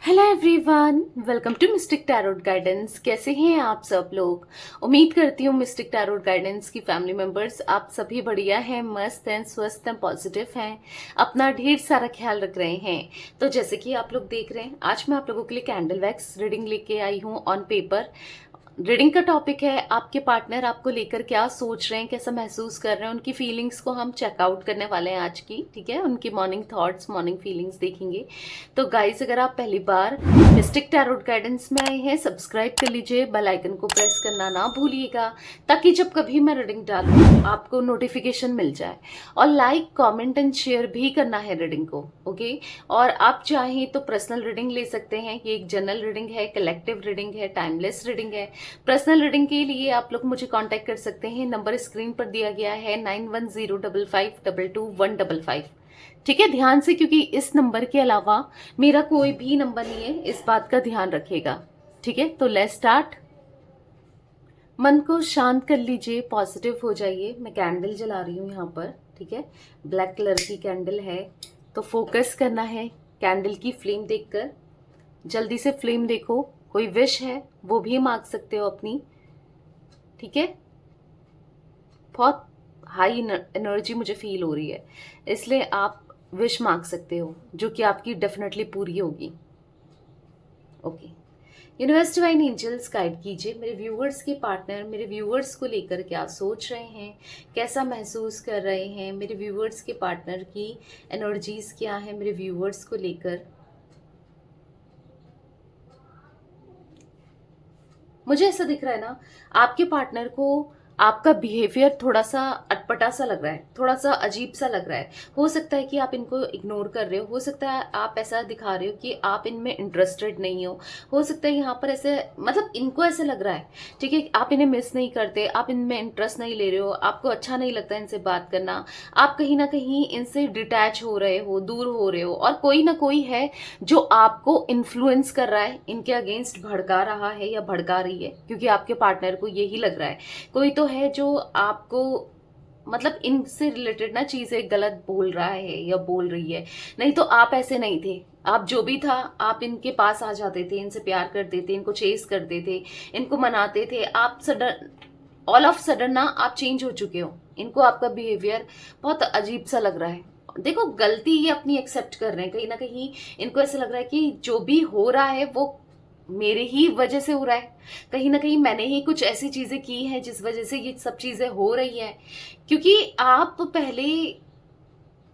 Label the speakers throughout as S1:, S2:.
S1: Hello everyone, welcome to mystic tarot guidance. कैसे हैं आप सब लोग? उम्मीद करती हूँ मिस्टिक टैरोट गाइडेंस की फैमिली मेंबर्स आप सभी बढ़िया हैं, मस्त हैं, स्वस्थ हैं, पॉजिटिव हैं, अपना ढेर सारा ख्याल रख रहे हैं। तो जैसे कि आप लोग देख रहे हैं, आज मैं आप लोगों के लिए कैंडल वैक्स रीडिंग लेके आई हूँ ऑन पेपर। रीडिंग का टॉपिक है आपके पार्टनर आपको लेकर क्या सोच रहे हैं, कैसा महसूस कर रहे हैं, उनकी फीलिंग्स को हम चेकआउट करने वाले हैं आज की। ठीक है, उनकी मॉर्निंग थॉट्स, मॉर्निंग फीलिंग्स देखेंगे। तो गाइस, अगर आप पहली बार मिस्टिक टैरोट गाइडेंस में आए हैं, सब्सक्राइब कर लीजिए, बेल आइकन को प्रेस करना ना भूलिएगा, ताकि जब कभी मैं रीडिंग डालूं आपको नोटिफिकेशन मिल जाए। और लाइक, कमेंट एंड शेयर भी करना है रीडिंग को, ओके। और आप चाहें तो पर्सनल रीडिंग ले सकते हैं। ये एक जनरल रीडिंग है, कलेक्टिव रीडिंग है, टाइमलेस रीडिंग है। पर्सनल रीडिंग के लिए आप लोग मुझे कांटेक्ट कर सकते हैं, नंबर स्क्रीन पर दिया गया है 9105522155। ठीक है, ध्यान से, क्योंकि इस नंबर के अलावा मेरा कोई भी नंबर नहीं है, इस बात का ध्यान रखिएगा। ठीक है, तो लेट्स स्टार्ट। मन को शांत कर लीजिए, पॉजिटिव हो जाइए। मैं कैंडल जला रही हूँ यहाँ पर। ठीक है, ब्लैक कलर की कैंडल है, तो फोकस करना है कैंडल की फ्लेम देखकर। जल्दी से फ्लेम देखो। कोई विश है वो भी मांग सकते हो अपनी। ठीक है, बहुत हाई एनर्जी मुझे फील हो रही है, इसलिए आप विश मांग सकते हो, जो कि आपकी डेफिनेटली पूरी होगी। Okay, universe divine angels guide कीजिए मेरे व्यूअर्स के पार्टनर मेरे व्यूअर्स को लेकर क्या सोच रहे हैं, कैसा महसूस कर रहे हैं। मेरे व्यूअर्स के पार्टनर की एनर्जीज क्या है मेरे व्यूअर्स को लेकर। मुझे ऐसा दिख रहा है ना, आपके पार्टनर को आपका बिहेवियर थोड़ा सा अटपटा सा लग रहा है, थोड़ा सा अजीब सा लग रहा है। हो सकता है कि आप इनको इग्नोर कर रहे हो सकता है आप ऐसा दिखा रहे हो कि आप इनमें इंटरेस्टेड नहीं हो सकता है यहाँ पर ऐसे, मतलब इनको ऐसे लग रहा है, ठीक है, आप इन्हें मिस नहीं करते, आप इनमें इंटरेस्ट नहीं ले रहे हो, आपको अच्छा नहीं लगता इनसे बात करना, आप कहीं ना कहीं इनसे डिटैच हो रहे हो, दूर हो रहे हो। और कोई ना कोई है जो आपको इन्फ्लुएंस कर रहा है, इनके अगेंस्ट भड़का रहा है या भड़का रही है, क्योंकि आपके पार्टनर को यही लग रहा है। कोई तो है जो आपको, मतलब इनसे रिलेटेड ना चीजें गलत बोल रहा है या बोल रही है। नहीं तो आप ऐसे नहीं थे, आप जो भी था आप इनके पास आ जाते थे, इनसे प्यार करते थे, इनको चेस करते थे, इनको मनाते थे। आप सडन, ऑल ऑफ सडन ना आप चेंज हो चुके हो। इनको आपका बिहेवियर बहुत अजीब सा लग रहा है। देखो, गलती ये अपनी एक्सेप्ट कर रहे हैं, कहीं ना कहीं इनको ऐसा लग रहा है कि जो भी हो रहा है वो मेरे ही वजह से हो रहा है। कहीं ना कहीं मैंने ही कुछ ऐसी चीजें की हैं जिस वजह से ये सब चीजें हो रही हैं। क्योंकि आप पहले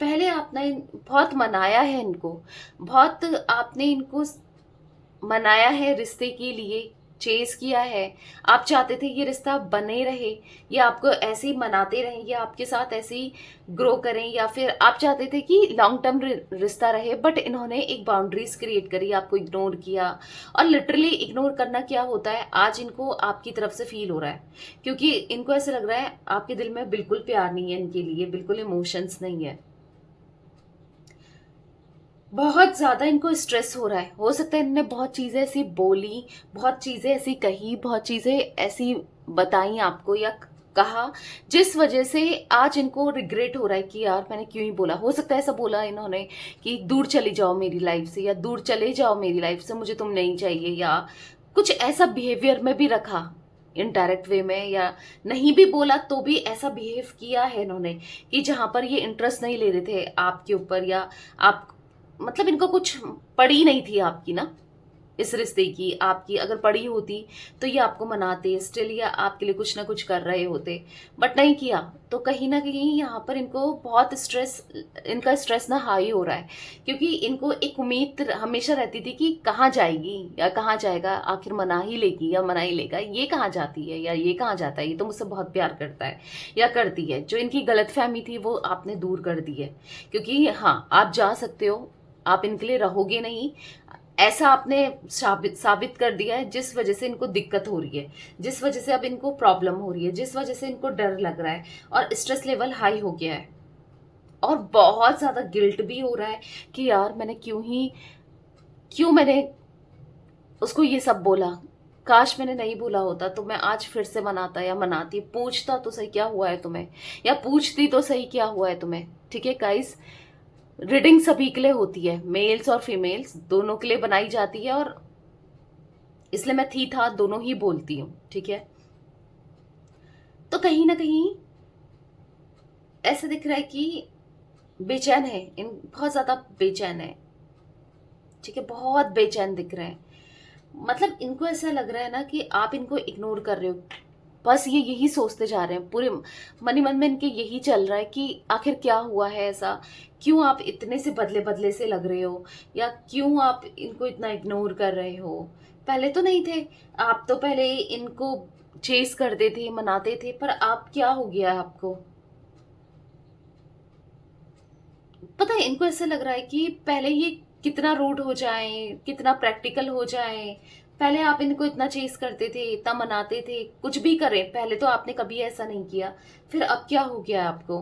S1: पहले आपने बहुत मनाया है इनको, बहुत आपने इनको मनाया है रिश्ते के लिए, चेस किया है। आप चाहते थे ये रिश्ता बने रहे, या आपको ऐसे ही मनाते रहें, या आपके साथ ऐसे ही ग्रो करें, या फिर आप चाहते थे कि लॉन्ग टर्म रिश्ता रहे। बट इन्होंने एक बाउंड्रीज क्रिएट करी, आपको इग्नोर किया। और लिटरली इग्नोर करना क्या होता है, आज इनको आपकी तरफ से फील हो रहा है, क्योंकि इनको ऐसे लग रहा है आपके दिल में बिल्कुल प्यार नहीं है इनके लिए, बिल्कुल इमोशंस नहीं है। बहुत ज्यादा इनको स्ट्रेस हो रहा है। हो सकता है इन्होंने बहुत चीजें ऐसी बोली, बहुत चीजें ऐसी कही, बहुत चीजें ऐसी बताई आपको या कहा, जिस वजह से आज इनको रिग्रेट हो रहा है कि यार मैंने क्यों ही बोला। हो सकता है ऐसा बोला इन्होंने कि दूर चली जाओ मेरी लाइफ से, या दूर चले जाओ मेरी लाइफ से, मुझे तुम नहीं चाहिए, या कुछ ऐसा बिहेवियर में भी रखा इनडायरेक्ट वे में, या नहीं भी बोला तो भी ऐसा बिहेव किया है इन्होंने कि जहां पर ये इंटरेस्ट नहीं ले रहे थे आपके ऊपर, या आप, मतलब इनको कुछ पड़ी नहीं थी आपकी ना, इस रिश्ते की। आपकी अगर पड़ी होती तो ये आपको मनाते स्टिल, या आपके लिए कुछ ना कुछ कर रहे होते, बट नहीं किया। तो कहीं ना कहीं यहाँ पर इनको बहुत स्ट्रेस, इनका स्ट्रेस ना हाई हो रहा है, क्योंकि इनको एक उम्मीद हमेशा रहती थी कि कहाँ जाएगी या कहाँ जाएगा, आखिर मना ही लेगी या मना ही लेगा, ये कहाँ जाती है या ये कहाँ जाता है, ये तो मुझसे बहुत प्यार करता है या करती है। जो इनकी गलतफहमी थी वो आपने दूर कर दी है, क्योंकि हाँ, आप जा सकते हो, आप इनके लिए रहोगे नहीं, ऐसा आपने साबित कर दिया है, जिस वजह से इनको दिक्कत हो रही है, जिस वजह से अब इनको प्रॉब्लम हो रही है, जिस वजह से इनको डर लग रहा है और स्ट्रेस लेवल हाई हो गया है। और बहुत ज्यादा गिल्ट भी हो रहा है कि यार मैंने क्यों मैंने उसको ये सब बोला। काश मैंने नहीं बोला होता तो मैं आज फिर से मनाता या मनाती, पूछता तो सही क्या हुआ है तुम्हें, या पूछती तो सही क्या हुआ है तुम्हें। ठीक है गाइस, रीडिंग सभी के लिए होती है, मेल्स और फीमेल्स दोनों के लिए बनाई जाती है, और इसलिए मैं थी था दोनों ही बोलती हूँ, ठीक है। तो कहीं ना कहीं ऐसा दिख रहा है कि बेचैन है, इन बहुत ज्यादा बेचैन है, ठीक है, बहुत बेचैन दिख रहे हैं। मतलब इनको ऐसा लग रहा है ना कि आप इनको इग्नोर कर रहे हो, बस ये यही सोचते जा रहे हैं, पूरे मनी मन में इनके यही चल रहा है कि आखिर क्या हुआ है ऐसा, क्यों आप इतने से बदले बदले से लग रहे हो, या क्यों आप इनको इतना इग्नोर कर रहे हो। पहले तो नहीं थे, आप तो पहले इनको चेस करते थे, मनाते थे, पर आप क्या हो गया है आपको। पता है इनको ऐसा लग रहा है कि पहले ये कितना रूड हो जाए, कितना प्रैक्टिकल हो जाए। पहले आप इनको इतना चेस करते थे, इतना मनाते थे, कुछ भी करें, पहले तो आपने कभी ऐसा नहीं किया, फिर अब क्या हो गया आपको।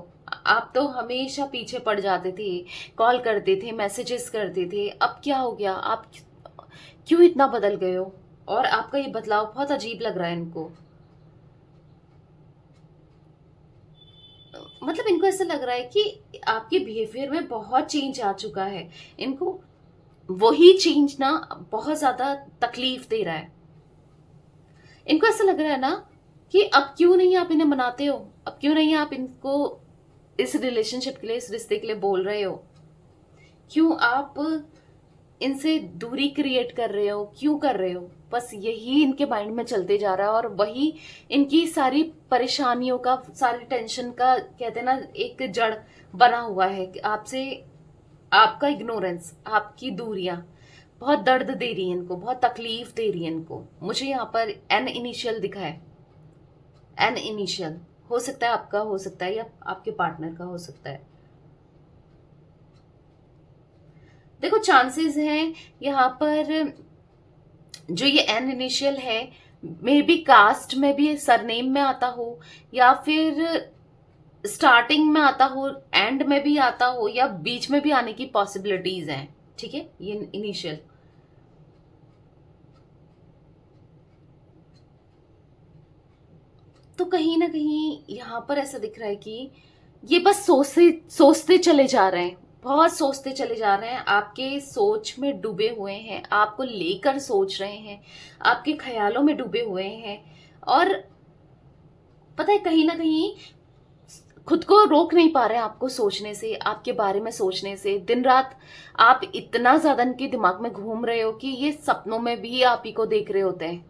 S1: आप तो हमेशा पीछे पड़ जाते थे, कॉल करते थे, मैसेजेस करते थे, अब क्या हो गया, आप क्यों इतना बदल गए हो। और आपका ये बदलाव बहुत अजीब लग रहा है इनको। मतलब इनको ऐसा लग रहा है कि आपके बिहेवियर में बहुत चेंज आ चुका है, इनको वही चेंज ना बहुत ज्यादा तकलीफ दे रहा है। इनको ऐसा लग रहा है ना कि अब क्यों नहीं आप इन्हें मनाते हो, अब क्यों नहीं आप इनको इस रिलेशनशिप के लिए, इस रिश्ते के लिए बोल रहे हो, क्यों आप इनसे दूरी क्रिएट कर रहे हो, क्यों कर रहे हो। बस यही इनके माइंड में चलते जा रहा है, और वही इनकी सारी परेशानियों का, सारी टेंशन का कहते हैं ना एक जड़ बना हुआ है कि आपसे आपका इग्नोरेंस, आपकी दूरियां बहुत दर्द दे रही है इनको, बहुत तकलीफ दे रही है इनको। मुझे यहाँ पर एन इनिशियल दिखा है, एन इनिशियल हो सकता है आपका, हो सकता है या आपके पार्टनर का हो सकता है। देखो चांसेस हैं यहाँ पर, जो ये एन इनिशियल है, मे बी कास्ट में भी सरनेम में आता हो, या फिर स्टार्टिंग में आता हो, एंड में भी आता हो, या बीच में भी आने की पॉसिबिलिटीज हैं, ठीक है, ये इनिशियल। तो कहीं ना कहीं यहाँ पर ऐसा दिख रहा है कि ये बस सोचते सोचते चले जा रहे हैं, बहुत सोचते चले जा रहे हैं, आपके सोच में डूबे हुए हैं, आपको लेकर सोच रहे हैं, आपके ख्यालों में डूबे हुए हैं। और पता है कहीं ना कहीं खुद को रोक नहीं पा रहे हैं आपको सोचने से, आपके बारे में सोचने से। दिन रात आप इतना ज्यादा इनके दिमाग में घूम रहे हो कि ये सपनों में भी आप ही को देख रहे होते हैं,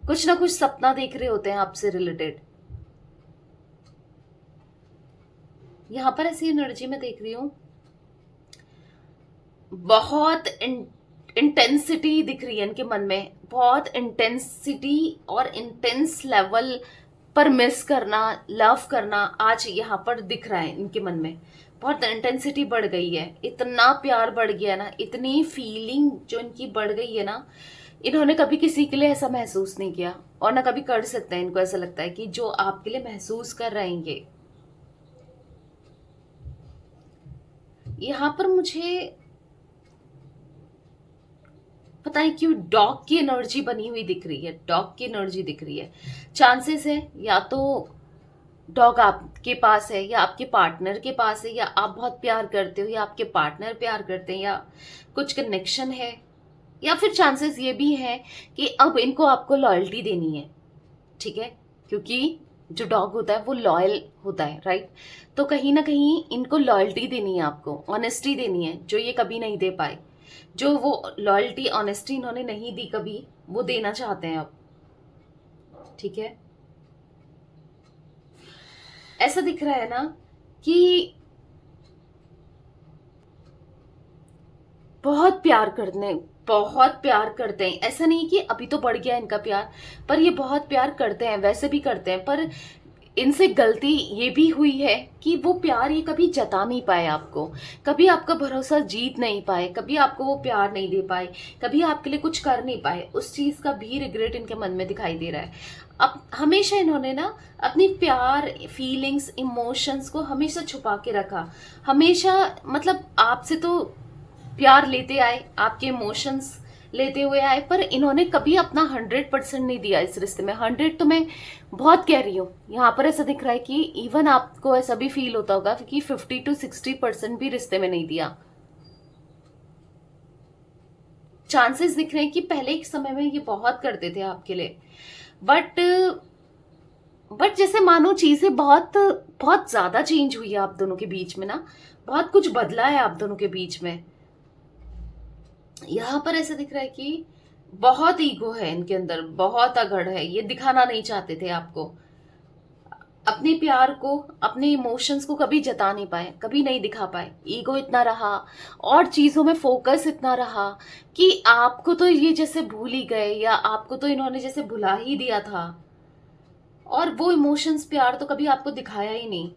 S1: कुछ ना कुछ सपना देख रहे होते हैं आपसे रिलेटेड। यहां पर ऐसी एनर्जी में देख रही हूं, बहुत इंटेंसिटी दिख रही है इनके मन में, बहुत इंटेंसिटी और इंटेंस लेवल पर मिस करना, लव करना आज यहाँ पर दिख रहा है इनके मन में। बहुत इंटेंसिटी बढ़ गई है, इतना प्यार बढ़ गया ना, इतनी फीलिंग जो इनकी बढ़ गई है ना, इन्होंने कभी किसी के लिए ऐसा महसूस नहीं किया, और ना कभी कर सकते हैं। इनको ऐसा लगता है कि जो आपके लिए महसूस कर रहे हैं ये, यहाँ पर मुझे पता है क्यों डॉग की एनर्जी बनी हुई दिख रही है, डॉग की एनर्जी दिख रही है। चांसेस है या तो डॉग आपके पास है, या आपके पार्टनर के पास है, या आप बहुत प्यार करते हो, या आपके पार्टनर प्यार करते हैं, या कुछ कनेक्शन है, या फिर चांसेस ये भी है कि अब इनको आपको लॉयल्टी देनी है, ठीक है, क्योंकि जो डॉग होता है वो लॉयल होता है, राइट। तो कहीं ना कहीं इनको लॉयल्टी देनी है, आपको ऑनेस्टी देनी है, जो ये कभी नहीं दे पाए। जो वो लॉयल्टी ऑनेस्टी इन्होंने नहीं दी कभी, वो देना चाहते हैं अब, ठीक है। ऐसा दिख रहा है ना कि बहुत प्यार करते, बहुत प्यार करते हैं। ऐसा नहीं कि अभी तो बढ़ गया इनका प्यार, पर ये बहुत प्यार करते हैं, वैसे भी करते हैं। पर इनसे गलती ये भी हुई है कि वो प्यार ये कभी जता नहीं पाए आपको, कभी आपका भरोसा जीत नहीं पाए, कभी आपको वो प्यार नहीं दे पाए, कभी आपके लिए कुछ कर नहीं पाए। उस चीज का भी रिग्रेट इनके मन में दिखाई दे रहा है। अब हमेशा इन्होंने ना अपनी प्यार, फीलिंग्स, इमोशंस को हमेशा छुपा के रखा, हमेशा। मतलब आपसे तो प्यार लेते आए, आपके इमोशंस लेते हुए आए, पर इन्होंने कभी अपना 100% नहीं दिया इस रिश्ते में। 100 तो मैं बहुत कह रही हूँ, यहाँ पर ऐसा दिख रहा है कि इवन आपको ऐसा भी फील होता होगा कि 50 to 60% भी रिश्ते में नहीं दिया। चांसेस दिख रहे हैं कि पहले एक समय में ये बहुत करते थे आपके लिए, बट जैसे मानो चीजें बहुत बहुत ज्यादा चेंज हुई है आप दोनों के बीच में ना, बहुत कुछ बदला है आप दोनों के बीच में। यहाँ पर ऐसा दिख रहा है कि बहुत ईगो है इनके अंदर, बहुत अगड़ है, ये दिखाना नहीं चाहते थे आपको, अपने प्यार को, अपने इमोशंस को कभी जता नहीं पाए, कभी नहीं दिखा पाए। ईगो इतना रहा और चीजों में फोकस इतना रहा कि आपको तो ये जैसे भूल ही गए, या आपको तो इन्होंने जैसे भुला ही दिया था, और वो इमोशंस, प्यार तो कभी आपको दिखाया ही नहीं।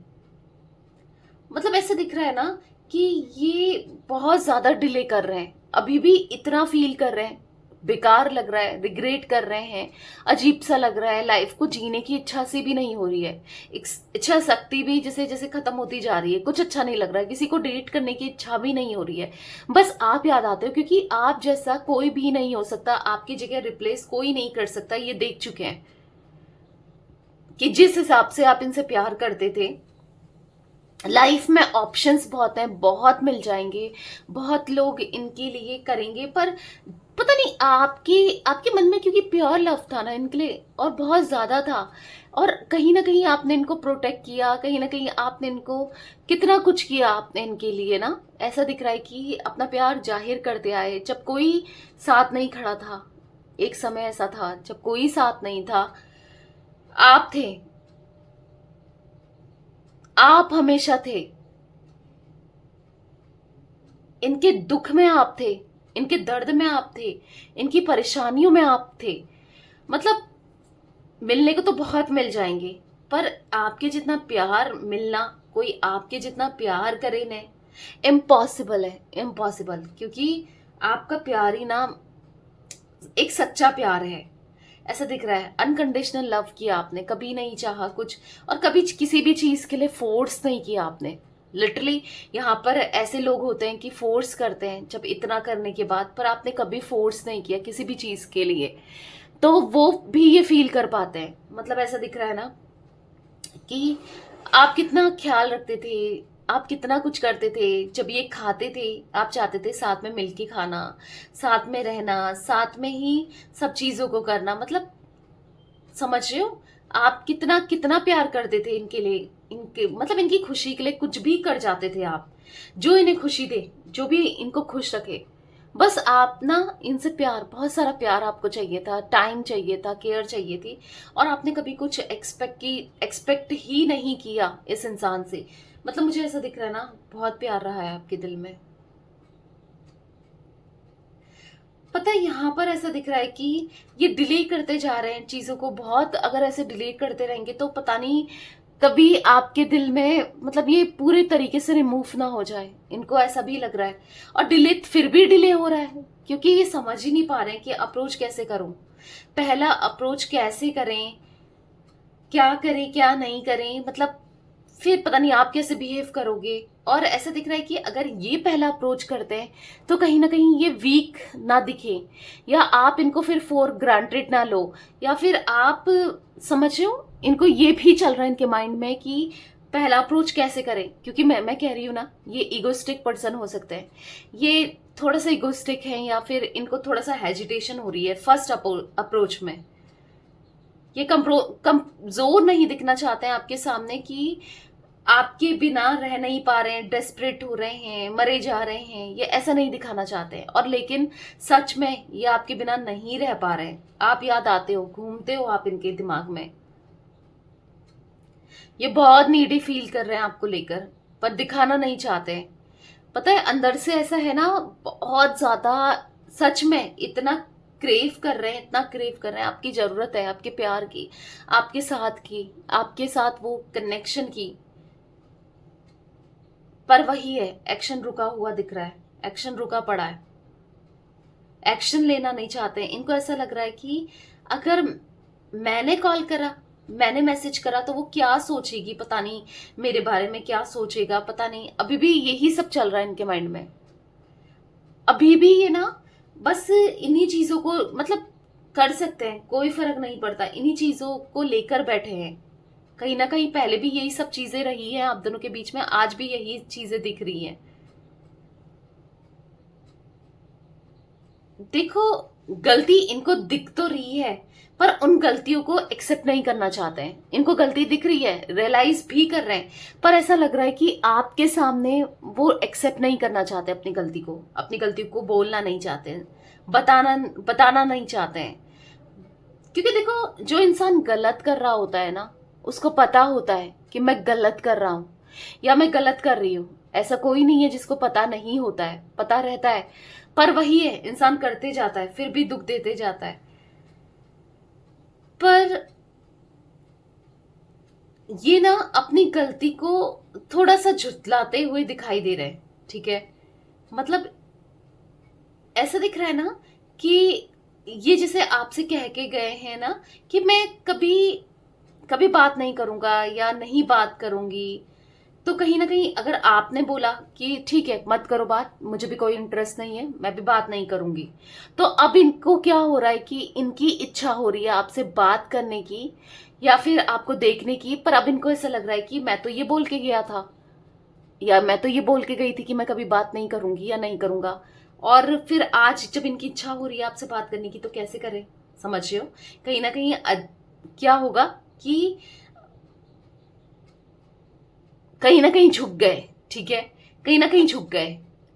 S1: मतलब ऐसे दिख रहा है ना कि ये बहुत ज्यादा डिले कर रहे हैं, अभी भी इतना फील कर रहे हैं, बेकार लग रहा है, रिग्रेट कर रहे हैं, अजीब सा लग रहा है, लाइफ को जीने की इच्छा सी भी नहीं हो रही है, इच्छा शक्ति भी जैसे जैसे खत्म होती जा रही है, कुछ अच्छा नहीं लग रहा है, किसी को डेट करने की इच्छा भी नहीं हो रही है। बस आप याद आते हो, क्योंकि आप जैसा कोई भी नहीं हो सकता, आपकी जगह रिप्लेस कोई नहीं कर सकता, ये देख चुके हैं कि जिस हिसाब से आप इनसे प्यार करते थे। लाइफ में ऑप्शंस बहुत हैं, बहुत मिल जाएंगे, बहुत लोग इनके लिए करेंगे, पर पता नहीं आपके आपके मन में, क्योंकि प्योर लव था ना इनके लिए, और बहुत ज्यादा था, और कहीं ना कहीं आपने इनको प्रोटेक्ट किया, कहीं ना कहीं आपने इनको कितना कुछ किया आपने इनके लिए ना। ऐसा दिख रहा है कि अपना प्यार जाहिर करते आए जब कोई साथ नहीं खड़ा था। एक समय ऐसा था जब कोई साथ नहीं था, आप थे, आप हमेशा थे, इनके दुख में आप थे, इनके दर्द में आप थे, इनकी परेशानियों में आप थे। मतलब मिलने को तो बहुत मिल जाएंगे, पर आपके जितना प्यार मिलना, कोई आपके जितना प्यार करे ने, इम्पॉसिबल है, इम्पॉसिबल। क्योंकि आपका प्यार ही ना एक सच्चा प्यार है, ऐसा दिख रहा है। अनकंडीशनल लव किया आपने, कभी नहीं चाहा कुछ, और कभी किसी भी चीज के लिए फोर्स नहीं किया आपने। लिटरली यहाँ पर ऐसे लोग होते हैं कि फोर्स करते हैं जब इतना करने के बाद, पर आपने कभी फोर्स नहीं किया किसी भी चीज के लिए, तो वो भी ये फील कर पाते हैं। मतलब ऐसा दिख रहा है ना कि आप कितना ख्याल रखते थे, आप कितना कुछ करते थे। जब ये खाते थे, आप चाहते थे साथ में मिलके खाना, साथ में रहना, साथ में ही सब चीजों को करना। मतलब समझ रहे हो आप कितना कितना प्यार करते थे इनके लिए, इनके मतलब इनकी खुशी के लिए कुछ भी कर जाते थे आप, जो इन्हें खुशी दे, जो भी इनको खुश रखे। बस आप ना इनसे प्यार, बहुत सारा प्यार आपको चाहिए था, टाइम चाहिए था, केयर चाहिए थी, और आपने कभी कुछ एक्सपेक्ट ही नहीं किया इस इंसान से। मतलब मुझे ऐसा दिख रहा है ना, बहुत प्यार रहा है आपके दिल में। पता है यहाँ पर ऐसा दिख रहा है कि ये डिले करते जा रहे हैं चीजों को बहुत। अगर ऐसे डिले करते रहेंगे तो पता नहीं कभी आपके दिल में, मतलब ये पूरे तरीके से रिमूव ना हो जाए, इनको ऐसा भी लग रहा है। और डिले फिर भी डिले हो रहा है क्योंकि ये समझ ही नहीं पा रहे हैं कि अप्रोच कैसे करूं, पहला अप्रोच कैसे करें, क्या करें क्या नहीं करें। मतलब फिर पता नहीं आप कैसे बिहेव करोगे। और ऐसा दिख रहा है कि अगर ये पहला अप्रोच करते हैं तो कहीं ना कहीं ये वीक ना दिखे, या आप इनको फिर फॉर ग्रांटेड ना लो, या फिर आप समझ रहे हो, इनको ये भी चल रहा है इनके माइंड में कि पहला अप्रोच कैसे करें। क्योंकि मैं कह रही हूँ ना, ये इगोस्टिक पर्सन हो सकते हैं, ये थोड़ा सा इगोस्टिक है, या फिर इनको थोड़ा सा हेजिटेशन हो रही है फर्स्ट अप्रोच में। ये कमजोर नहीं दिखना चाहते हैं आपके सामने कि आपके बिना रह नहीं पा रहे हैं, डेस्परेट हो रहे हैं, मरे जा रहे हैं, ये ऐसा नहीं दिखाना चाहते हैं। और लेकिन सच में ये आपके बिना नहीं रह पा रहे हैं, आप याद आते हो, घूमते हो आप इनके दिमाग में। ये बहुत नीडी फील कर रहे हैं आपको लेकर, पर दिखाना नहीं चाहते। पता है अंदर से ऐसा है ना, बहुत ज्यादा, सच में इतना क्रेव कर रहे हैं, इतना क्रेव कर रहे हैं, आपकी जरूरत है आपके प्यार की, आपके साथ की, आपके साथ वो कनेक्शन की। पर वही है, एक्शन रुका हुआ दिख रहा है, एक्शन रुका पड़ा है, एक्शन लेना नहीं चाहते। इनको ऐसा लग रहा है कि अगर मैंने कॉल करा, मैंने मैसेज करा, तो वो क्या सोचेगी, पता नहीं मेरे बारे में क्या सोचेगा, पता नहीं। अभी भी यही सब चल रहा है इनके माइंड में। अभी भी ये ना बस इन्हीं चीजों को मतलब कर सकते हैं, कोई फर्क नहीं पड़ता, इन्हीं चीजों को लेकर बैठे हैं। कहीं ना कहीं पहले भी यही सब चीजें रही हैं आप दोनों के बीच में, आज भी यही चीजें दिख रही हैं। देखो, गलती इनको दिख तो रही है, पर उन गलतियों को एक्सेप्ट नहीं करना चाहते हैं। इनको गलती दिख रही है, रियलाइज भी कर रहे हैं, पर ऐसा लग रहा है कि आपके सामने वो एक्सेप्ट नहीं करना चाहते अपनी गलती को, अपनी गलती को बोलना नहीं चाहते हैं, बताना बताना नहीं चाहते हैं। क्योंकि देखो, जो इंसान गलत कर रहा होता है ना, उसको पता होता है कि मैं गलत कर रहा हूं या मैं गलत कर रही हूं। ऐसा कोई नहीं है जिसको पता नहीं होता है, पता रहता है, पर वही है, इंसान करते जाता है, फिर भी दुख देते जाता है। पर ये ना अपनी गलती को थोड़ा सा झुठलाते हुए दिखाई दे रहे हैं, ठीक है। मतलब ऐसा दिख रहा है ना कि ये जैसे आपसे कह के गए हैं ना कि मैं कभी कभी बात नहीं करूंगा या नहीं बात करूंगी। तो कहीं ना कहीं अगर आपने बोला कि ठीक है मत करो बात, मुझे भी कोई इंटरेस्ट नहीं है, मैं भी बात नहीं करूंगी, तो अब इनको क्या हो रहा है कि इनकी इच्छा हो रही है आपसे बात करने की या फिर आपको देखने की। पर अब इनको ऐसा लग रहा है कि मैं तो ये बोल के गया था या मैं तो ये बोल के गई थी कि मैं कभी बात नहीं करूंगी या नहीं करूंगा, और फिर आज जब इनकी इच्छा हो रही है आपसे बात करने की तो कैसे करें। समझ रहे हो, कहीं ना कहीं क्या होगा कि कहीं ना कहीं झुक गए, ठीक है, कहीं ना कहीं झुक गए।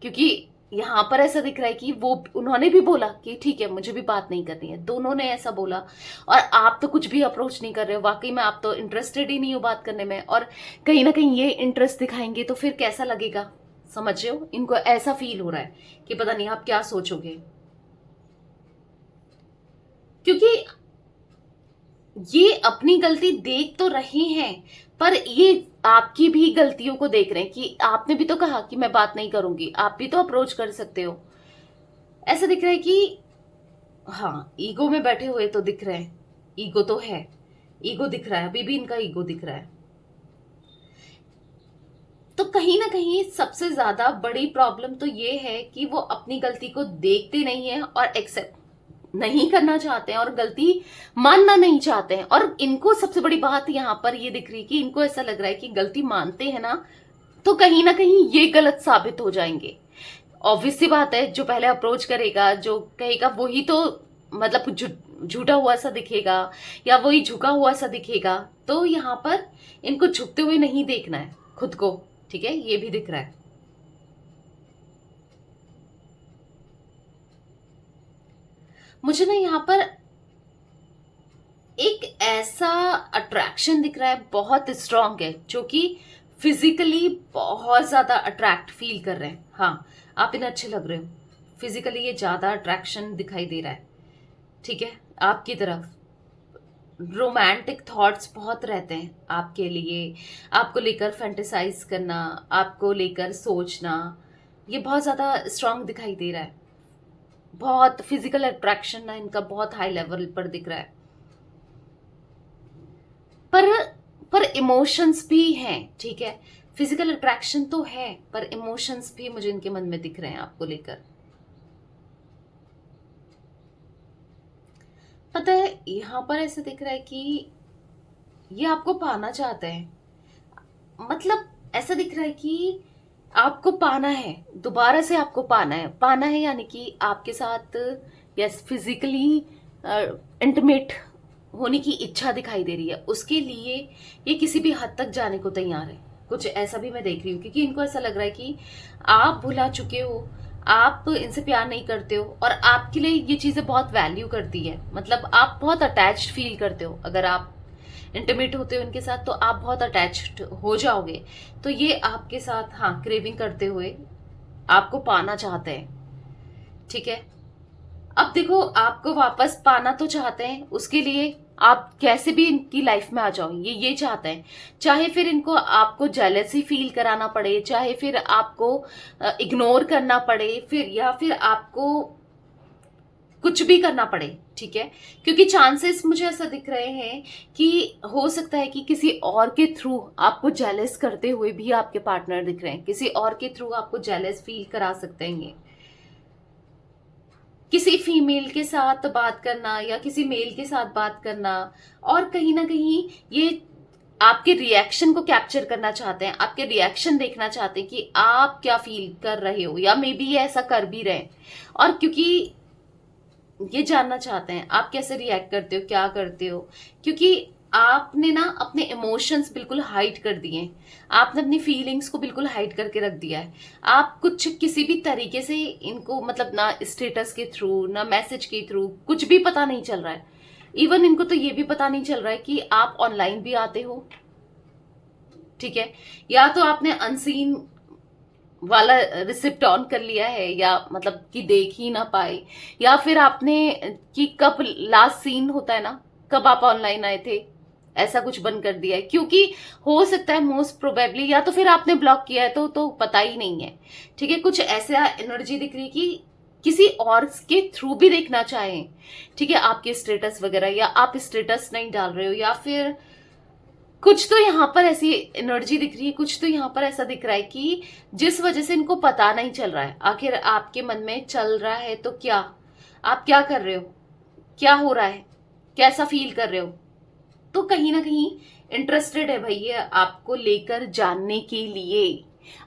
S1: क्योंकि यहां पर ऐसा दिख रहा है कि वो उन्होंने भी बोला कि ठीक है मुझे भी बात नहीं करनी है, दोनों ने ऐसा बोला, और आप तो कुछ भी अप्रोच नहीं कर रहे हो, वाकई में आप तो इंटरेस्टेड ही नहीं हो बात करने में, और कहीं ना कहीं ये इंटरेस्ट दिखाएंगे तो फिर कैसा लगेगा। समझ रहे हो, इनको ऐसा फील हो रहा है कि पता नहीं आप क्या सोचोगे। क्योंकि ये अपनी गलती देख तो रहे हैं, पर ये आपकी भी गलतियों को देख रहे हैं कि आपने भी तो कहा कि मैं बात नहीं करूंगी, आप भी तो अप्रोच कर सकते हो। ऐसा दिख रहा है कि हाँ, ईगो में बैठे हुए तो दिख रहे हैं, ईगो तो है, ईगो दिख रहा है, अभी भी इनका ईगो दिख रहा है। तो कहीं ना कहीं सबसे ज्यादा बड़ी प्रॉब्लम तो ये है कि वो अपनी गलती को देखते नहीं है और एक्सेप्ट नहीं करना चाहते हैं और गलती मानना नहीं चाहते हैं। और इनको सबसे बड़ी बात यहां पर ये दिख रही है कि इनको ऐसा लग रहा है कि गलती मानते हैं ना तो कहीं ना कहीं ये गलत साबित हो जाएंगे। ऑब्वियस सी बात है, जो पहले अप्रोच करेगा, जो कहेगा, वही तो मतलब कुछ झूठा हुआ सा दिखेगा या वही झुका हुआ सा दिखेगा। तो यहाँ पर इनको झुकते हुए नहीं देखना है खुद को, ठीक है, ये भी दिख रहा है। मुझे ना यहाँ पर एक ऐसा अट्रैक्शन दिख रहा है, बहुत स्ट्रांग है, जो कि फिजिकली बहुत ज्यादा अट्रैक्ट फील कर रहे हैं। हाँ, आप इन्हें अच्छे लग रहे हो, फिजिकली ये ज्यादा अट्रैक्शन दिखाई दे रहा है, ठीक है। आपकी तरफ रोमांटिक थॉट्स बहुत रहते हैं आपके लिए, आपको लेकर फैंटेसाइज करना, आपको लेकर सोचना, ये बहुत ज्यादा स्ट्रांग दिखाई दे रहा है। बहुत फिजिकल अट्रैक्शन ना इनका बहुत हाई लेवल पर दिख रहा है। पर पर इमोशंस भी हैं, ठीक है। फिजिकल अट्रैक्शन तो है, पर इमोशंस भी मुझे इनके मन में दिख रहे हैं आपको लेकर। पता है, यहां पर ऐसे दिख रहा है कि ये आपको पाना चाहते हैं। मतलब ऐसा दिख रहा है कि आपको पाना है, दोबारा से आपको पाना है, पाना है यानी कि आपके साथ यस फिजिकली इंटीमेट होने की इच्छा दिखाई दे रही है। उसके लिए ये किसी भी हद तक जाने को तैयार है, कुछ ऐसा भी मैं देख रही हूँ। क्योंकि इनको ऐसा लग रहा है कि आप भुला चुके हो, आप इनसे प्यार नहीं करते हो, और आपके लिए ये चीजें बहुत वैल्यू करती है। मतलब आप बहुत अटैच्ड फील करते हो, अगर आप इंटीमेट होते हो इनके साथ तो आप बहुत अटैच्ड हो जाओगे। तो ये आपके साथ हाँ क्रेविंग करते हुए आपको पाना चाहते हैं, ठीक है। अब देखो, आपको वापस पाना तो चाहते हैं, उसके लिए आप कैसे भी इनकी लाइफ में आ जाओ, ये चाहते हैं। चाहे फिर इनको आपको जेलसी फील कराना पड़े, चाहे फिर आपको इग्नोर करना पड़े, फिर या फिर आपको कुछ भी करना पड़े, ठीक है। क्योंकि चांसेस मुझे ऐसा दिख रहे हैं कि हो सकता है कि किसी और के थ्रू आपको जेलस करते हुए भी आपके पार्टनर दिख रहे हैं, किसी और के थ्रू आपको जेलस फील करा सकते हैं ये। किसी फीमेल के साथ बात करना या किसी मेल के साथ बात करना, और कहीं ना कहीं ये आपके रिएक्शन को कैप्चर करना चाहते हैं, आपके रिएक्शन देखना चाहते हैं कि आप क्या फील कर रहे हो, या मे बी ये ऐसा कर भी रहे हैं। और क्योंकि ये जानना चाहते हैं आप कैसे रिएक्ट करते हो, क्या करते हो, क्योंकि आपने ना अपने इमोशंस बिल्कुल हाइड कर दिए हैं, आपने अपनी फीलिंग्स को बिल्कुल हाइड करके रख दिया है। आप कुछ किसी भी तरीके से इनको, मतलब ना स्टेटस के थ्रू ना मैसेज के थ्रू, कुछ भी पता नहीं चल रहा है। इवन इनको तो ये भी पता नहीं चल रहा है कि आप ऑनलाइन भी आते हो, ठीक है, या तो आपने अनसीन वाला रिसिप्ट ऑन कर लिया है, या मतलब कि देख ही ना पाए, या फिर आपने कि कब लास्ट सीन होता है ना, कब आप ऑनलाइन आए थे, ऐसा कुछ बंद कर दिया है। क्योंकि हो सकता है मोस्ट प्रोबेबली, या तो फिर आपने ब्लॉक किया है तो पता ही नहीं है, ठीक है। कुछ ऐसा एनर्जी दिख रही है कि किसी और के थ्रू भी देखना चाहें, ठीक है, आपके स्टेटस वगैरह, या आप स्टेटस नहीं डाल रहे हो, या फिर कुछ तो यहाँ पर ऐसी एनर्जी दिख रही है, कुछ तो यहाँ पर ऐसा दिख रहा है कि जिस वजह से इनको पता नहीं चल रहा है आखिर आपके मन में चल रहा है तो क्या, आप क्या कर रहे हो, क्या हो रहा है, कैसा फील कर रहे हो। तो कहीं ना कहीं इंटरेस्टेड है भैया आपको लेकर जानने के लिए,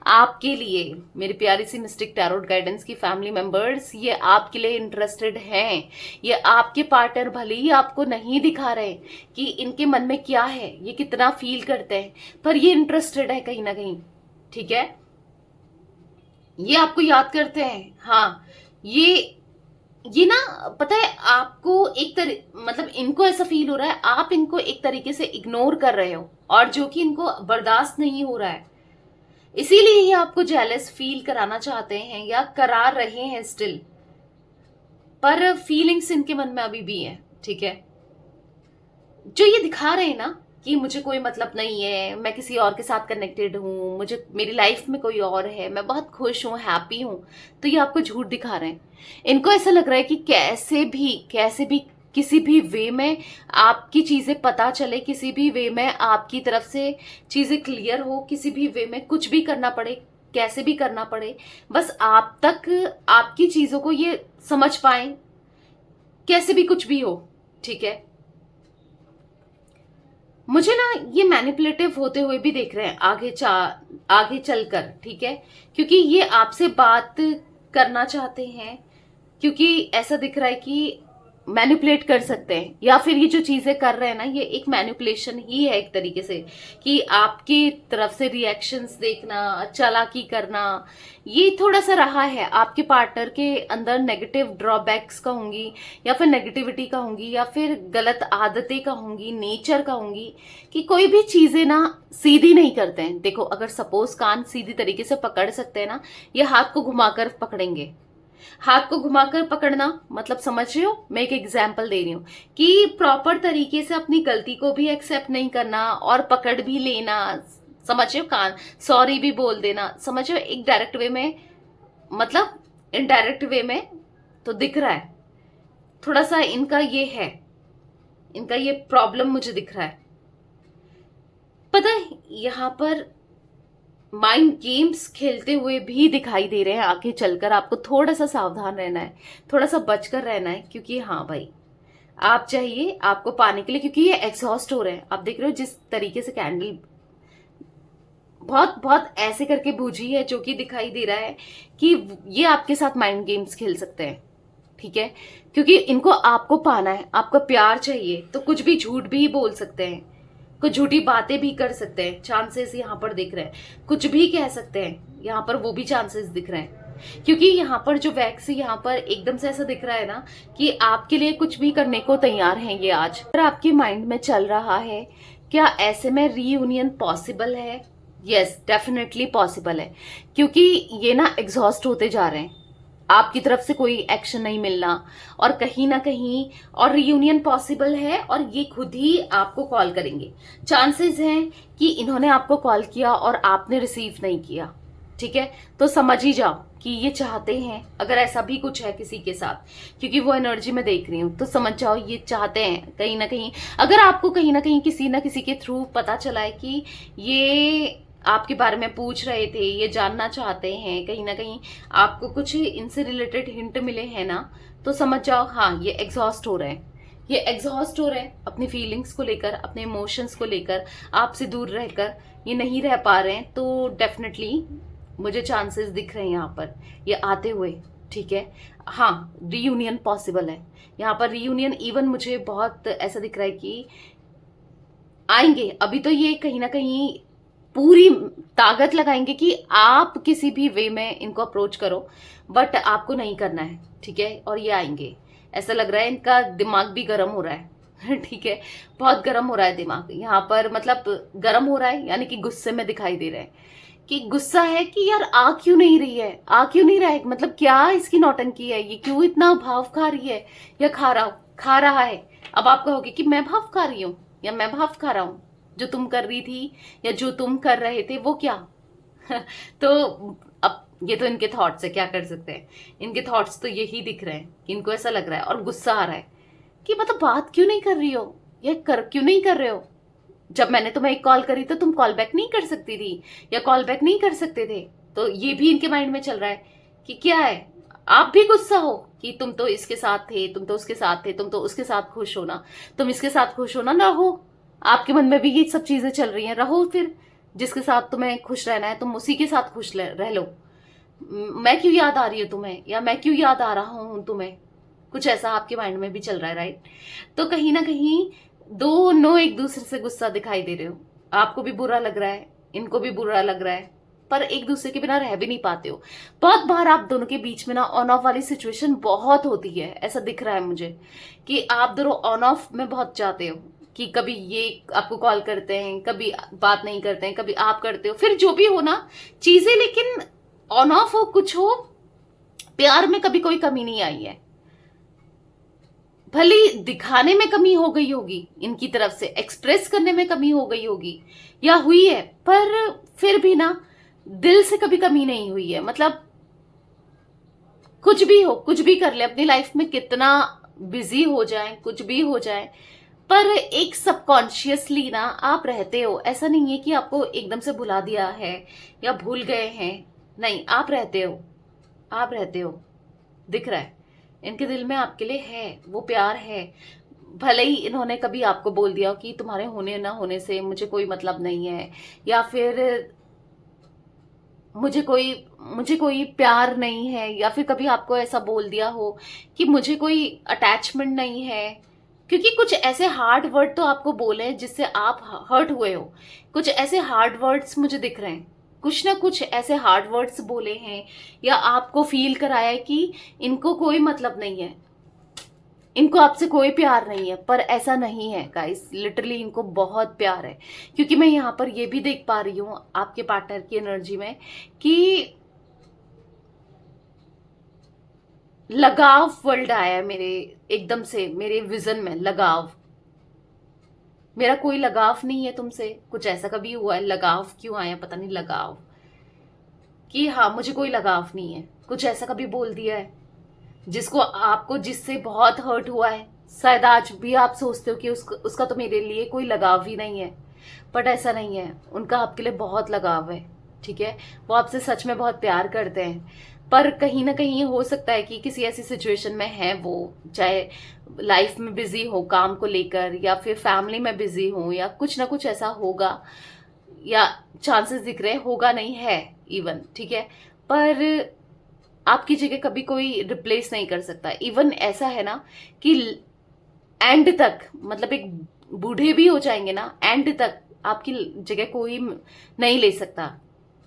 S1: आपके लिए। मेरी प्यारी सी मिस्टिक टैरोट गाइडेंस की फैमिली मेंबर्स, ये आपके लिए इंटरेस्टेड हैं। ये आपके पार्टनर भले ही आपको नहीं दिखा रहे कि इनके मन में क्या है, ये कितना फील करते हैं, पर ये इंटरेस्टेड है कहीं ना कहीं, ठीक है। ये आपको याद करते हैं, हाँ। ये ना पता है आपको मतलब इनको ऐसा फील हो रहा है आप इनको एक तरीके से इग्नोर कर रहे हो, और जो कि इनको बर्दाश्त नहीं हो रहा है, इसीलिए ये आपको जेलस फील कराना चाहते हैं या करा रहे हैं स्टिल। पर फीलिंग्स इनके मन में अभी भी है, ठीक है। जो ये दिखा रहे हैं ना कि मुझे कोई मतलब नहीं है, मैं किसी और के साथ कनेक्टेड हूँ, मुझे मेरी लाइफ में कोई और है, मैं बहुत खुश हूँ, हैप्पी हूँ, तो ये आपको झूठ दिखा रहे हैं। इनको ऐसा लग रहा है कि कैसे भी किसी भी वे में आपकी चीजें पता चले, किसी भी वे में आपकी तरफ से चीजें क्लियर हो, किसी भी वे में कुछ भी करना पड़े, कैसे भी करना पड़े, बस आप तक आपकी चीजों को ये समझ पाए, कैसे भी कुछ भी हो, ठीक है। मुझे ना ये मैनिपुलेटिव होते हुए भी देख रहे हैं आगे चलकर, ठीक है, क्योंकि ये आपसे बात करना चाहते हैं, क्योंकि ऐसा दिख रहा है कि मैनिपुलेट कर सकते हैं, या फिर ये जो चीजें कर रहे हैं ना, ये एक मैनिपुलेशन ही है एक तरीके से, कि आपकी तरफ से रिएक्शंस देखना, चालाकी करना, ये थोड़ा सा रहा है। आपके पार्टनर के अंदर नेगेटिव ड्रॉबैक्स कहूंगी, या फिर नेगेटिविटी कहूंगी, या फिर गलत आदतें कहूंगी, नेचर कहूंगी, कि कोई भी चीजें ना सीधी नहीं करते हैं। देखो, अगर सपोज कान सीधी तरीके से पकड़ सकते हैं ना, ये हाथ को घुमाकर पकड़ेंगे। हाथ को घुमाकर पकड़ना मतलब समझ रहे हो, मैं एक एग्जाम्पल दे रही हूँ कि प्रॉपर तरीके से अपनी गलती को भी एक्सेप्ट नहीं करना और पकड़ भी लेना, समझ रहे हो, कान सॉरी भी बोल देना, समझ रहे हो, एक डायरेक्ट वे में, मतलब इनडायरेक्ट वे में तो दिख रहा है थोड़ा सा इनका ये है, इनका ये प्रॉब्लम मुझे दिख रहा है। पता है यहां पर माइंड गेम्स खेलते हुए भी दिखाई दे रहे हैं आगे चलकर। आपको थोड़ा सा सावधान रहना है, थोड़ा सा बचकर रहना है, क्योंकि हाँ भाई आप चाहिए आपको पाने के लिए, क्योंकि ये एग्जॉस्ट हो रहे हैं। आप देख रहे हो जिस तरीके से कैंडल बहुत बहुत ऐसे करके बूझी है, जो कि दिखाई दे रहा है कि ये आपके साथ माइंड गेम्स खेल सकते हैं, ठीक है, क्योंकि इनको आपको पाना है, आपका प्यार चाहिए, तो कुछ भी झूठ भी बोल सकते हैं, कुछ झूठी बातें भी कर सकते हैं, चांसेस यहाँ पर दिख रहे हैं, कुछ भी कह सकते हैं यहाँ पर, वो भी चांसेस दिख रहे हैं। क्योंकि यहाँ पर जो वैक्स यहाँ पर एकदम से ऐसा दिख रहा है ना कि आपके लिए कुछ भी करने को तैयार हैं ये आज। अगर आपके माइंड में चल रहा है क्या ऐसे में रीयूनियन पॉसिबल है, यस डेफिनेटली पॉसिबल है, क्योंकि ये ना एग्जॉस्ट होते जा रहे हैं, आपकी तरफ से कोई एक्शन नहीं मिलना, और कहीं ना कहीं और रियूनियन पॉसिबल है, और ये खुद ही आपको कॉल करेंगे। चांसेस हैं कि इन्होंने आपको कॉल किया और आपने रिसीव नहीं किया, ठीक है, तो समझ ही जाओ कि ये चाहते हैं। अगर ऐसा भी कुछ है किसी के साथ, क्योंकि वो एनर्जी में देख रही हूं, तो समझ जाओ ये चाहते हैं कहीं ना कहीं। अगर आपको कहीं ना कहीं किसी ना किसी के थ्रू पता चला है कि ये आपके बारे में पूछ रहे थे, ये जानना चाहते हैं, कहीं ना कहीं आपको कुछ इनसे रिलेटेड हिंट मिले हैं ना, तो समझ जाओ हाँ ये एग्जॉस्ट हो रहे हैं, ये एग्जॉस्ट हो रहे हैं अपनी फीलिंग्स को लेकर, अपने इमोशंस को लेकर, आपसे दूर रहकर ये नहीं रह पा रहे हैं। तो डेफिनेटली मुझे चांसेस दिख रहे हैं यहाँ पर ये आते हुए, ठीक है। हाँ रीयूनियन पॉसिबल है यहाँ पर, रीयूनियन इवन मुझे बहुत ऐसा दिख रहा है कि आएंगे। अभी तो ये कहीं ना कहीं पूरी ताकत लगाएंगे कि आप किसी भी वे में इनको अप्रोच करो, बट आपको नहीं करना है, ठीक है। और ये आएंगे, ऐसा लग रहा है इनका दिमाग भी गर्म हो रहा है ठीक है, बहुत गर्म हो रहा है दिमाग यहाँ पर, मतलब गर्म हो रहा है यानी कि गुस्से में दिखाई दे रहा है कि गुस्सा है कि यार आ क्यों नहीं रही है, आ क्यों नहीं रहा है, मतलब क्या इसकी नौटंकी है, ये क्यों इतना भाव खा रही है या खा रहा है। अब आप कहोगे कि मैं भाव खा रही हूं या मैं भाव खा रहा हूं, जो तुम कर रही थी या जो तुम कर रहे थे वो क्या तो अब ये तो इनके थॉट्स है, क्या कर सकते हैं, इनके थॉट्स तो यही दिख रहे हैं कि इनको ऐसा लग रहा है और गुस्सा आ रहा है कि मतलब बात क्यों नहीं कर रही हो या क्यों नहीं कर रहे हो। जब मैंने तुम्हें एक कॉल करी तो तुम कॉल बैक नहीं कर सकती थी या कॉल बैक नहीं कर सकते थे। तो ये भी इनके माइंड में चल रहा है कि क्या है, आप भी गुस्सा हो कि तुम तो इसके साथ थे, तुम तो उसके साथ थे, तुम तो उसके साथ खुश हो ना, तुम इसके साथ खुश हो ना, रहो। आपके मन में भी ये सब चीजें चल रही हैं, रहो फिर, जिसके साथ तुम्हें खुश रहना है तुम उसी के साथ खुश रह लो। मैं क्यों याद आ रही हूँ तुम्हें या मैं क्यों याद आ रहा हूँ तुम्हें, कुछ ऐसा आपके माइंड में भी चल रहा है, राइट। तो कहीं ना कहीं दोनों एक दूसरे से गुस्सा दिखाई दे रहे हो, आपको भी बुरा लग रहा है, इनको भी बुरा लग रहा है, पर एक दूसरे के बिना रह भी नहीं पाते हो। बहुत बार आप दोनों के बीच में ना ऑन ऑफ वाली सिचुएशन बहुत होती है, ऐसा दिख रहा है मुझे कि आप दोनों ऑन ऑफ में बहुत जाते हो कि कभी ये आपको कॉल करते हैं, कभी बात नहीं करते हैं, कभी आप करते हो, फिर जो भी हो ना चीजें, लेकिन ऑन ऑफ हो कुछ हो, प्यार में कभी कोई कमी नहीं आई है। भले दिखाने में कमी हो गई होगी, इनकी तरफ से एक्सप्रेस करने में कमी हो गई होगी या हुई है, पर फिर भी ना दिल से कभी कमी नहीं हुई है। मतलब कुछ भी हो, कुछ भी कर ले अपनी लाइफ में, कितना बिजी हो जाए, कुछ भी हो जाए, पर एक सबकॉन्शियसली ना आप रहते हो। ऐसा नहीं है कि आपको एकदम से भुला दिया है या भूल गए हैं, नहीं, आप रहते हो, आप रहते हो, दिख रहा है इनके दिल में आपके लिए है वो प्यार है। भले ही इन्होंने कभी आपको बोल दिया कि तुम्हारे होने ना होने से मुझे कोई मतलब नहीं है, या फिर मुझे कोई प्यार नहीं है, या फिर कभी आपको ऐसा बोल दिया हो कि मुझे कोई अटैचमेंट नहीं है, क्योंकि कुछ ऐसे हार्ड वर्ड तो आपको बोले हैं जिससे आप हर्ट हुए हो। कुछ ऐसे हार्ड वर्ड्स मुझे दिख रहे हैं, कुछ ना कुछ ऐसे हार्ड वर्ड्स बोले हैं या आपको फील कराया है कि इनको कोई मतलब नहीं है, इनको आपसे कोई प्यार नहीं है। पर ऐसा नहीं है गाइस, लिटरली इनको बहुत प्यार है, क्योंकि मैं यहाँ पर ये भी देख पा रही हूँ आपके पार्टनर की एनर्जी में कि लगाव वर्ड आया है मेरे, एकदम से मेरे विजन में लगाव। मेरा कोई लगाव नहीं है तुमसे, कुछ ऐसा कभी हुआ है, लगाव क्यों आया पता नहीं, लगाव कि हाँ मुझे कोई लगाव नहीं है, कुछ ऐसा कभी बोल दिया है जिसको आपको, जिससे बहुत हर्ट हुआ है। शायद आज भी आप सोचते हो कि उसका तो मेरे लिए कोई लगाव ही नहीं है, बट ऐसा नहीं है, उनका आपके लिए बहुत लगाव है, ठीक है। वो आपसे सच में बहुत प्यार करते हैं, पर कहीं ना कहीं हो सकता है कि किसी ऐसी सिचुएशन में है वो, चाहे लाइफ में बिजी हो काम को लेकर, या फिर फैमिली में बिजी हो, या कुछ ना कुछ ऐसा होगा, या चांसेस दिख रहे होगा, नहीं है इवन, ठीक है। पर आपकी जगह कभी कोई रिप्लेस नहीं कर सकता। इवन ऐसा है ना कि एंड तक, मतलब एक बूढ़े भी हो जाएंगे ना, एंड तक आपकी जगह कोई नहीं ले सकता,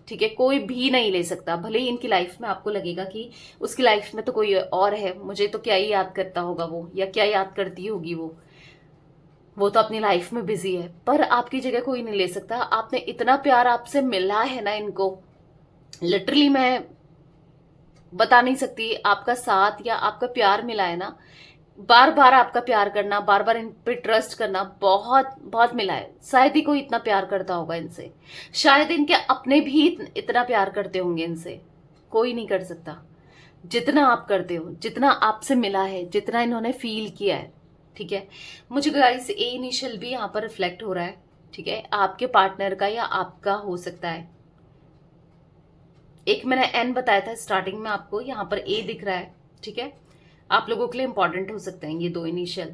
S1: ठीक है, कोई भी नहीं ले सकता। भले ही इनकी लाइफ में आपको लगेगा कि उसकी लाइफ में तो कोई और है, मुझे तो क्या ही याद करता होगा वो, या क्या याद करती होगी वो तो अपनी लाइफ में बिजी है, पर आपकी जगह कोई नहीं ले सकता। आपने इतना प्यार आपसे मिला है ना इनको, लिटरली मैं बता नहीं सकती, आपका साथ या आपका प्यार मिला है ना, बार बार आपका प्यार करना, बार बार इन पे ट्रस्ट करना, बहुत बहुत मिला है। शायद ही कोई इतना प्यार करता होगा इनसे, शायद इनके अपने भी इतना प्यार करते होंगे इनसे, कोई नहीं कर सकता जितना आप करते हो, जितना आपसे मिला है, जितना इन्होंने फील किया है, ठीक है। मुझे गाइस ए इनिशियल भी यहाँ पर रिफ्लेक्ट हो रहा है, ठीक है, आपके पार्टनर का या आपका हो सकता है। एक मैंने एन बताया था स्टार्टिंग में आपको, यहाँ पर ए दिख रहा है, ठीक है। आप लोगों के लिए इंपॉर्टेंट हो सकते हैं ये दो इनिशियल,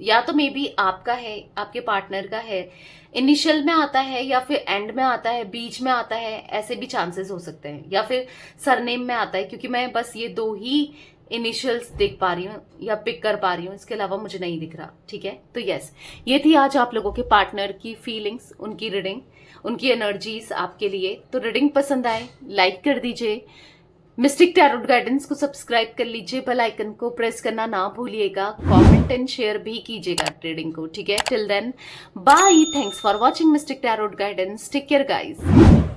S1: या तो मे बी आपका है, आपके पार्टनर का है, इनिशियल में आता है या फिर एंड में आता है, बीच में आता है, ऐसे भी चांसेस हो सकते हैं, या फिर सरनेम में आता है, क्योंकि मैं बस ये दो ही इनिशियल्स देख पा रही हूँ या पिक कर पा रही हूँ, इसके अलावा मुझे नहीं दिख रहा। ठीक है, तो यस, ये थी आज आप लोगों के पार्टनर की फीलिंग्स, उनकी रीडिंग, उनकी एनर्जीज आपके लिए। तो रीडिंग पसंद आए लाइक कर दीजिए, मिस्टिक टैरोट गाइडेंस को सब्सक्राइब कर लीजिए, बेल आइकन को प्रेस करना ना भूलिएगा, कमेंट एंड शेयर भी कीजिएगा रीडिंग को। ठीक है, till then bye, thanks for watching mystic tarot guidance, take care guys.